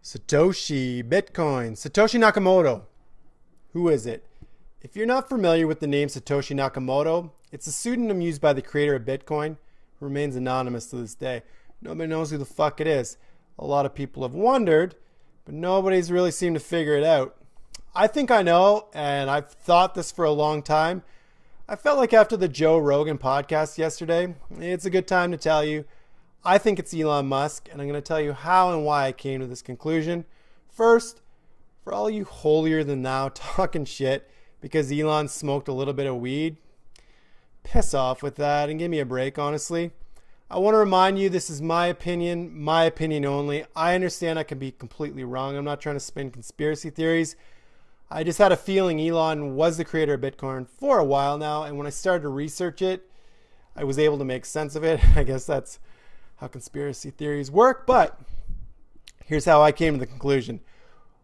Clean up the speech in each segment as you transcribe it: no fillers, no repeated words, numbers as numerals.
Satoshi, Bitcoin, Satoshi Nakamoto. Who is it? If you're not familiar with the name Satoshi Nakamoto, it's a pseudonym used by the creator of Bitcoin, who remains anonymous to this day. Nobody knows who the fuck it is. A lot of people have wondered, but nobody's really seemed to figure it out. I think I know, and I've thought this for a long time. I felt like after the Joe Rogan podcast yesterday, it's a good time to tell you I think it's Elon Musk, and I'm going to tell you how and why I came to this conclusion. First, for all you holier than thou talking shit because Elon smoked a little bit of weed, piss off with that and give me a break, honestly. I want to remind you this is my opinion only. I understand I can be completely wrong. I'm not trying to spin conspiracy theories. I just had a feeling Elon was the creator of Bitcoin for a while now, and when I started to research it, I was able to make sense of it. I guess that's how conspiracy theories work, but here's how I came to the conclusion.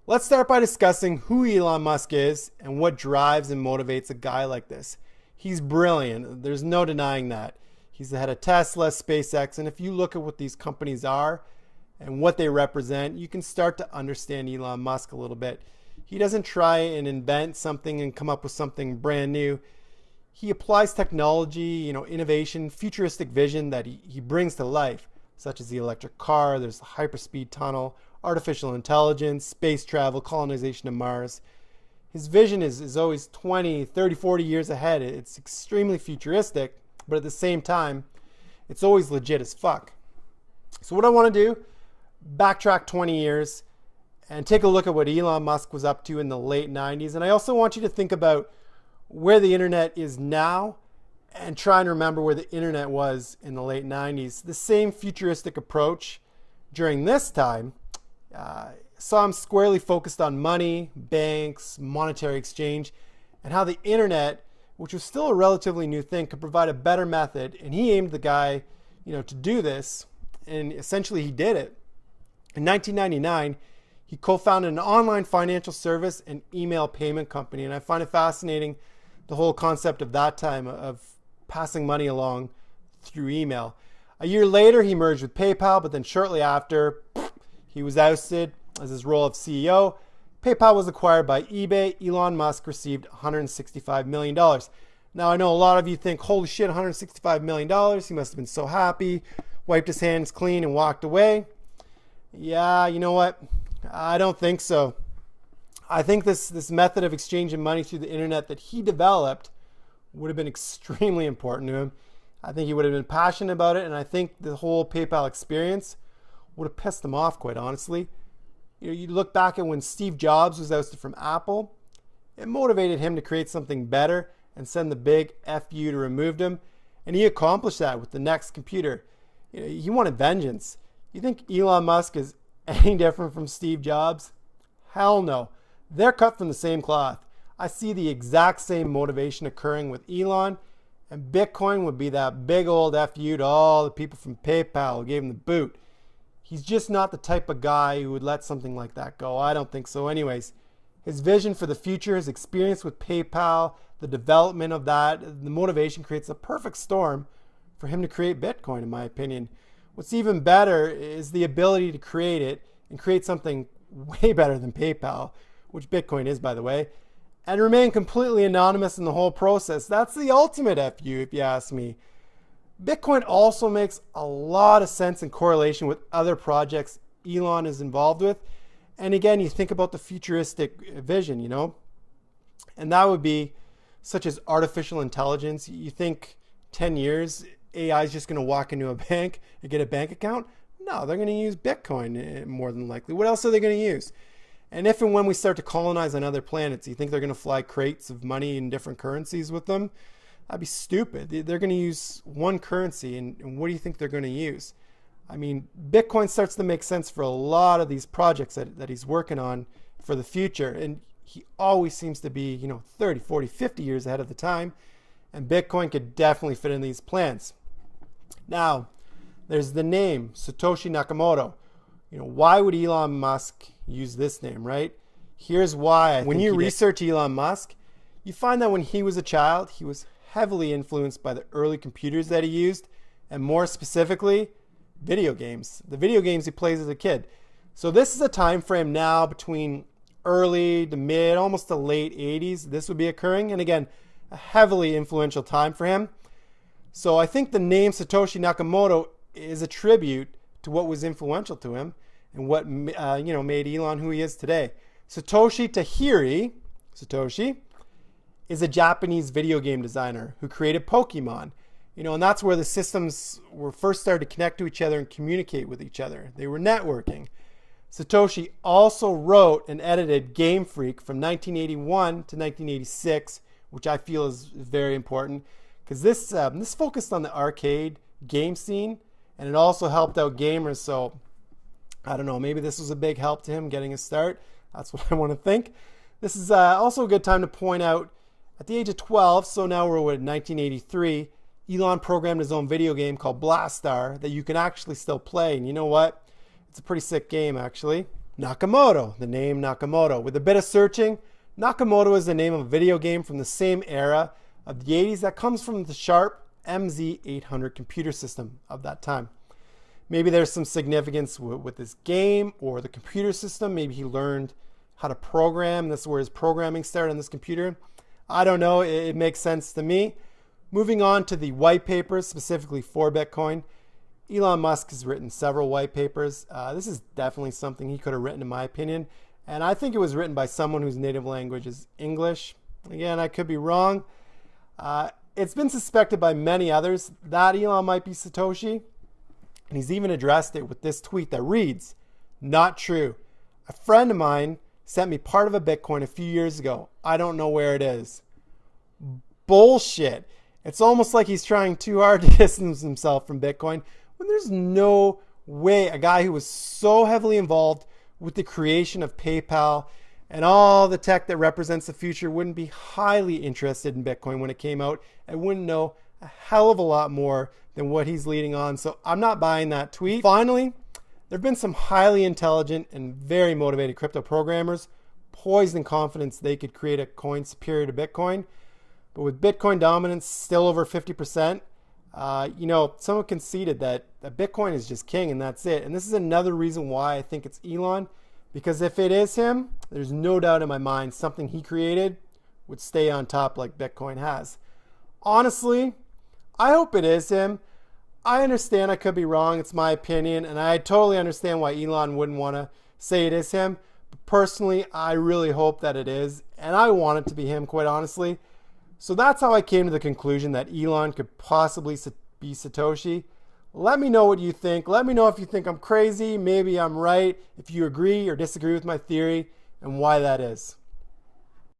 Let's start by discussing who Elon Musk is and what drives and motivates a guy like this. He's brilliant. There's no denying that. He's the head of Tesla, SpaceX, and if you look at what these companies are and what they represent, you can start to understand Elon Musk a little bit. He doesn't try and invent something and come up with something brand new. He applies technology, innovation, futuristic vision that he brings to life, such as the electric car, there's the hyperspeed tunnel, artificial intelligence, space travel, colonization of Mars. His vision is always 20, 30, 40 years ahead. It's extremely futuristic, but at the same time, it's always legit as fuck. So what I want to do, backtrack 20 years and take a look at what Elon Musk was up to in the late 90s. And I also want you to think about where the internet is now and try and remember where the internet was in the late 90s. The same futuristic approach during this time saw him squarely focused on money, banks, monetary exchange, and how the internet, which was still a relatively new thing, could provide a better method. And he aimed the guy, to do this, and essentially he did it. In 1999, he co-founded an online financial service and email payment company, and I find it fascinating the whole concept of that time of passing money along through email. A year later, he merged with PayPal, but then shortly after, he was ousted as his role of CEO. PayPal was acquired by eBay. Elon Musk received $165 million. Now, I know a lot of you think, holy shit, $165 million. He must have been so happy, wiped his hands clean and walked away. Yeah, you know what? I don't think so. I think this method of exchanging money through the internet that he developed would have been extremely important to him. I think he would have been passionate about it, and I think the whole PayPal experience would have pissed him off, quite honestly. You look back at when Steve Jobs was ousted from Apple, it motivated him to create something better and send the big F you to remove him, and he accomplished that with the next computer. He wanted vengeance. You think Elon Musk is any different from Steve Jobs? Hell no. They're cut from the same cloth. I see the exact same motivation occurring with Elon, and Bitcoin would be that big old FU to all the people from PayPal who gave him the boot. He's just not the type of guy who would let something like that go. I don't think so anyways. His vision for the future, his experience with PayPal, the development of that, the motivation creates a perfect storm for him to create Bitcoin, in my opinion. What's even better is the ability to create it and create something way better than PayPal, which Bitcoin is, by the way, and remain completely anonymous in the whole process. That's the ultimate FU, if you ask me. Bitcoin also makes a lot of sense in correlation with other projects Elon is involved with. And again, you think about the futuristic vision, and that would be such as artificial intelligence. You think 10 years, AI is just going to walk into a bank and get a bank account? No, they're going to use Bitcoin more than likely. What else are they going to use? And if and when we start to colonize on other planets, you think they're going to fly crates of money in different currencies with them? That'd be stupid. They're going to use one currency, and what do you think they're going to use? I mean, Bitcoin starts to make sense for a lot of these projects that he's working on for the future, and he always seems to be, 30, 40, 50 years ahead of the time, and Bitcoin could definitely fit in these plans. Now, there's the name, Satoshi Nakamoto. Why would Elon Musk use this name, right? Here's why. When you research Elon Musk, you find that when he was a child, he was heavily influenced by the early computers that he used, and more specifically, video games. The video games he plays as a kid. So this is a time frame now between early to mid, almost to late 80s. This would be occurring. And again, a heavily influential time for him. So I think the name Satoshi Nakamoto is a tribute to what was influential to him and what made Elon who he is today. Satoshi Tajiri, Satoshi, is a Japanese video game designer who created Pokemon. And that's where the systems were first started to connect to each other and communicate with each other. They were networking. Satoshi also wrote and edited Game Freak from 1981 to 1986, which I feel is very important because this focused on the arcade game scene, and it also helped out gamers. So I don't know, maybe this was a big help to him getting a start. That's what I want to think. This is also a good time to point out, at the age of 12, so now we're in 1983, Elon programmed his own video game called Blastar that you can actually still play. And you know what? It's a pretty sick game, actually. Nakamoto, the name Nakamoto. With a bit of searching, Nakamoto is the name of a video game from the same era of the 80s that comes from the Sharp MZ800 computer system of that time. Maybe there's some significance with this game or the computer system. Maybe he learned how to program. This is where his programming started on this computer. I don't know. It makes sense to me. Moving on to the white papers, specifically for Bitcoin. Elon Musk has written several white papers. This is definitely something he could have written, in my opinion. And I think it was written by someone whose native language is English. Again, I could be wrong. It's been suspected by many others that Elon might be Satoshi. And he's even addressed it with this tweet that reads, "Not true. A friend of mine sent me part of a Bitcoin a few years ago. I don't know where it is." Bullshit. It's almost like he's trying too hard to distance himself from Bitcoin when there's no way a guy who was so heavily involved with the creation of PayPal and all the tech that represents the future wouldn't be highly interested in Bitcoin when it came out and wouldn't know a hell of a lot more than what he's leading on. So I'm not buying that tweet. Finally, there have been some highly intelligent and very motivated crypto programmers poised in confidence they could create a coin superior to Bitcoin. But with Bitcoin dominance still over 50%, someone conceded that Bitcoin is just king and that's it. And this is another reason why I think it's Elon, because if it is him, there's no doubt in my mind something he created would stay on top like Bitcoin has. Honestly, I hope it is him. I understand I could be wrong. It's my opinion. And I totally understand why Elon wouldn't want to say it is him. But personally, I really hope that it is. And I want it to be him, quite honestly. So that's how I came to the conclusion that Elon could possibly be Satoshi. Let me know what you think. Let me know if you think I'm crazy. Maybe I'm right. If you agree or disagree with my theory and why that is.